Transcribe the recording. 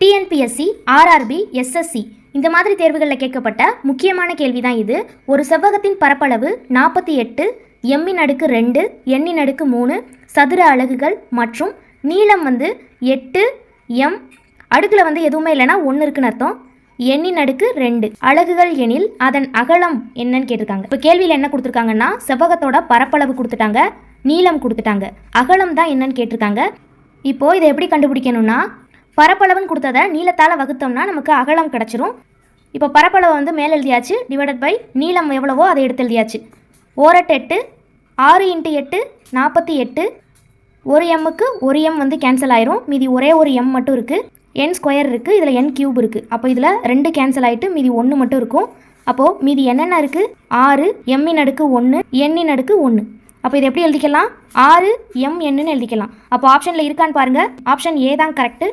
TNPSC, RRB, SSC இந்த மாதிரி தேர்வுகளில் கேட்கப்பட்ட முக்கியமான கேள்வி தான் இது. ஒரு செவ்வகத்தின் பரப்பளவு 48 m²2 n²3 சதுர அலகுகள் மற்றும் நீளம் 8 m, அடுக்கில் எதுவுமே இல்லைன்னா 1 இருக்குன்னு அர்த்தம், n²2 அலகுகள் எனில் அதன் அகலம் என்னன்னு கேட்டிருக்காங்க. இப்போ கேள்வியில் என்ன கொடுத்துருக்காங்கன்னா செவ்வகத்தோட பரப்பளவு கொடுத்துட்டாங்க, நீளம் கொடுத்துட்டாங்க, அகலம் தான் என்னன்னு கேட்டிருக்காங்க. இப்போது இதை எப்படி கண்டுபிடிக்கணும்னா பரப்பளவுன்னு கொடுத்ததை நீளத்தால் வகுத்தோம்னா நமக்கு அகலம் கிடச்சிரும். இப்போ பரப்பளவை மேலே எழுதியாச்சு, டிவைடட் பை நீளம் எவ்வளவோ அதை எடுத்து எழுதியாச்சு. 1/8 6 × 8 48, ஒரு எம்முக்கு ஒரு எம் கேன்சல் ஆயிரும், மீதி ஒரே ஒரு எம் மட்டும் இருக்குது. n² இருக்குது, இதில் n³ இருக்குது. அப்போ இதில் 2 கேன்சல் ஆகிட்டு மீதி 1 மட்டும் இருக்கும். அப்போது மீதி என்னென்ன இருக்குது? 6 m²1 n²1. அப்போ இதை எப்படி எழுதிக்கலாம்? 6 m n எழுதிக்கலாம். அப்போ ஆப்ஷனில் இருக்கான்னு பாருங்கள், ஆப்ஷன் ஏ தான் கரெக்டு.